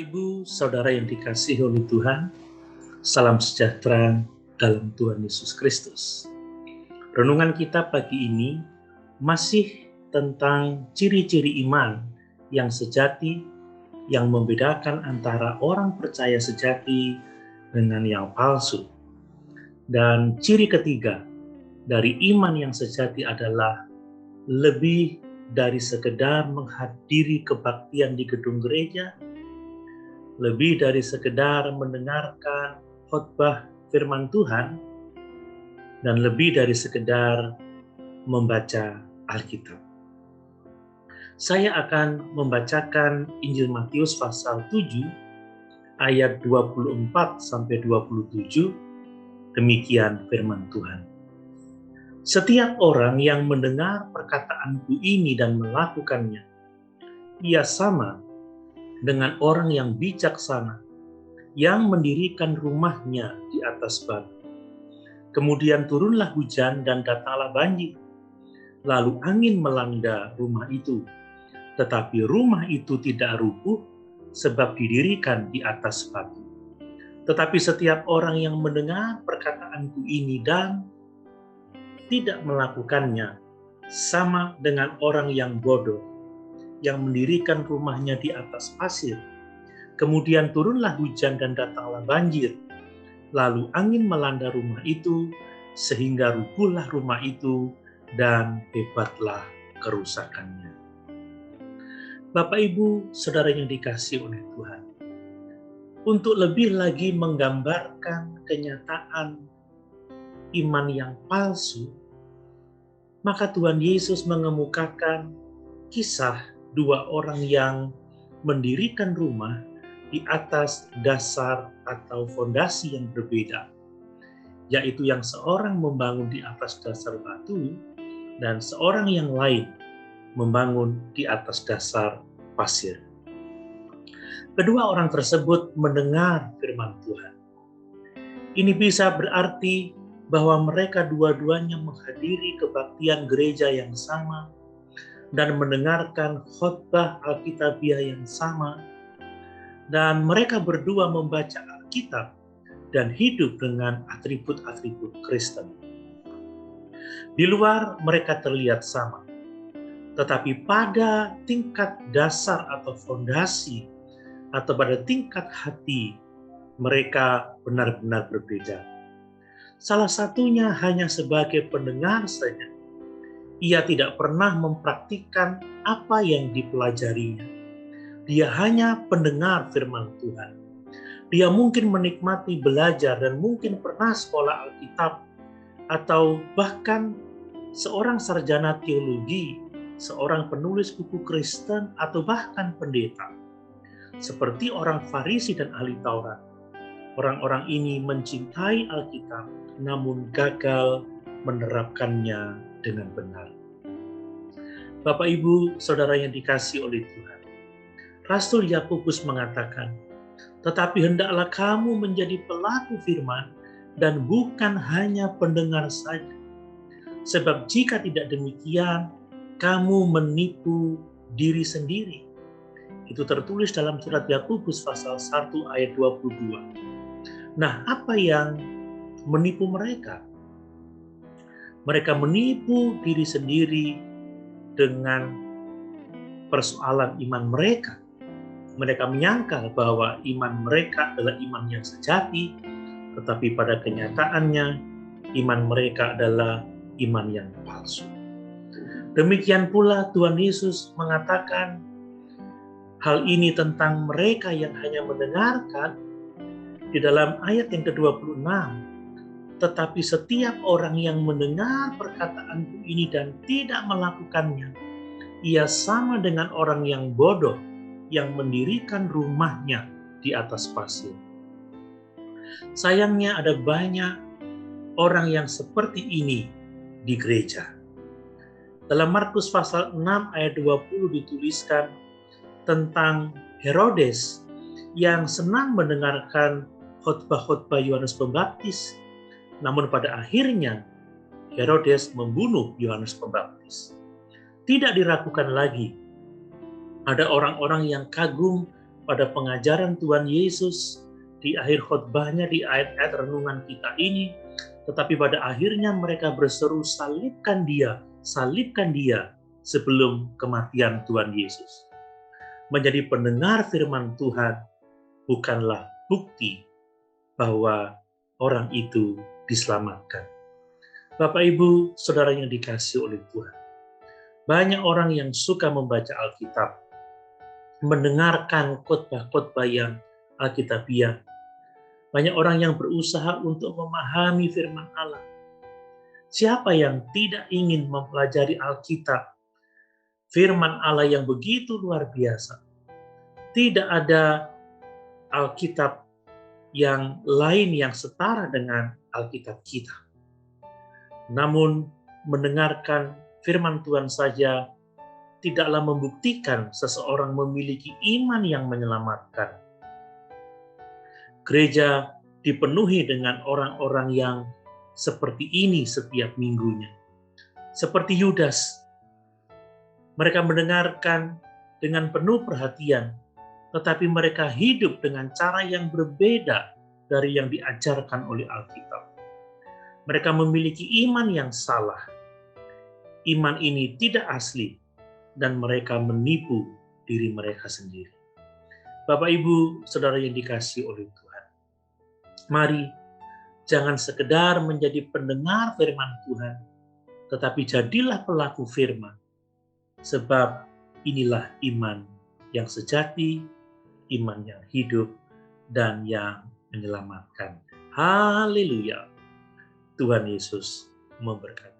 Ibu, Saudara yang dikasihi oleh Tuhan, salam sejahtera dalam Tuhan Yesus Kristus. Renungan kita pagi ini masih tentang ciri-ciri iman yang sejati, yang membedakan antara orang percaya sejati dengan yang palsu. Dan ciri ketiga dari iman yang sejati adalah lebih dari sekedar menghadiri kebaktian di gedung gereja, lebih dari sekedar mendengarkan khotbah firman Tuhan, dan lebih dari sekedar membaca Alkitab. Saya akan membacakan Injil Matius pasal 7 ayat 24-27. Demikian firman Tuhan. Setiap orang yang mendengar perkataanku ini dan melakukannya, ia sama dengan orang yang bijaksana yang mendirikan rumahnya di atas batu. Kemudian turunlah hujan dan datanglah banjir. Lalu angin melanda rumah itu, tetapi rumah itu tidak rubuh sebab didirikan di atas batu. Tetapi setiap orang yang mendengar perkataanku ini dan tidak melakukannya, sama dengan orang yang bodoh yang mendirikan rumahnya di atas pasir. Kemudian turunlah hujan dan datanglah banjir. Lalu angin melanda rumah itu, sehingga rubuhlah rumah itu dan hebatlah kerusakannya. Bapak, Ibu, Saudara yang dikasihi oleh Tuhan, untuk lebih lagi menggambarkan kenyataan iman yang palsu, maka Tuhan Yesus mengemukakan kisah dua orang yang mendirikan rumah di atas dasar atau fondasi yang berbeda, yaitu yang seorang membangun di atas dasar batu dan seorang yang lain membangun di atas dasar pasir. Kedua orang tersebut mendengar firman Tuhan. Ini bisa berarti bahwa mereka dua-duanya menghadiri kebaktian gereja yang sama dan mendengarkan khotbah Alkitabiah yang sama, dan mereka berdua membaca Alkitab dan hidup dengan atribut-atribut Kristen. Di luar mereka terlihat sama, tetapi pada tingkat dasar atau fondasi atau pada tingkat hati mereka benar-benar berbeda. Salah satunya hanya sebagai pendengar saja. Ia tidak pernah mempraktikkan apa yang dipelajarinya. Dia hanya pendengar firman Tuhan. Dia mungkin menikmati belajar dan mungkin pernah sekolah Alkitab, atau bahkan seorang sarjana teologi, seorang penulis buku Kristen, atau bahkan pendeta. Seperti orang Farisi dan ahli Taurat, orang-orang ini mencintai Alkitab namun gagal menerapkannya dengan benar. Bapak, Ibu, Saudara yang dikasihi oleh Tuhan, Rasul Yakobus mengatakan, tetapi hendaklah kamu menjadi pelaku firman dan bukan hanya pendengar saja. Sebab jika tidak demikian, kamu menipu diri sendiri. Itu tertulis dalam surat Yakobus pasal 1 ayat 22. Nah, apa yang menipu mereka? Mereka menipu diri sendiri dengan persoalan iman mereka. Mereka menyangka bahwa iman mereka adalah iman yang sejati, tetapi pada kenyataannya iman mereka adalah iman yang palsu. Demikian pula Tuhan Yesus mengatakan hal ini tentang mereka yang hanya mendengarkan di dalam ayat yang ke-26. Tetapi setiap orang yang mendengar perkataanku ini dan tidak melakukannya, ia sama dengan orang yang bodoh yang mendirikan rumahnya di atas pasir. Sayangnya ada banyak orang yang seperti ini di gereja. Dalam Markus pasal 6 ayat 20 dituliskan tentang Herodes yang senang mendengarkan khotbah-khotbah Yohanes Pembaptis. Namun pada akhirnya Herodes membunuh Yohanes Pembaptis. Tidak diragukan lagi, ada orang-orang yang kagum pada pengajaran Tuhan Yesus di akhir khotbahnya, di ayat-ayat renungan kita ini, tetapi pada akhirnya mereka berseru, salibkan dia sebelum kematian Tuhan Yesus. Menjadi pendengar firman Tuhan bukanlah bukti bahwa orang itu diselamatkan. Bapak, Ibu, saudara yang dikasihi oleh Tuhan, banyak orang yang suka membaca Alkitab, mendengarkan khotbah-khotbah yang Alkitabiah. Banyak orang yang berusaha untuk memahami firman Allah. Siapa yang tidak ingin mempelajari Alkitab, firman Allah yang begitu luar biasa? Tidak ada Alkitab yang lain yang setara dengan Alkitab kita. Namun, mendengarkan firman Tuhan saja tidaklah membuktikan seseorang memiliki iman yang menyelamatkan. Gereja dipenuhi dengan orang-orang yang seperti ini setiap minggunya. Seperti Yudas, mereka mendengarkan dengan penuh perhatian, tetapi mereka hidup dengan cara yang berbeda dari yang diajarkan oleh Alkitab. Mereka memiliki iman yang salah. Iman ini tidak asli, dan mereka menipu diri mereka sendiri. Bapak, Ibu, saudara yang dikasihi oleh Tuhan, mari jangan sekedar menjadi pendengar firman Tuhan, tetapi jadilah pelaku firman, sebab inilah iman yang sejati, iman yang hidup, dan yang menyelamatkan. Haleluya! Tuhan Yesus memberkati.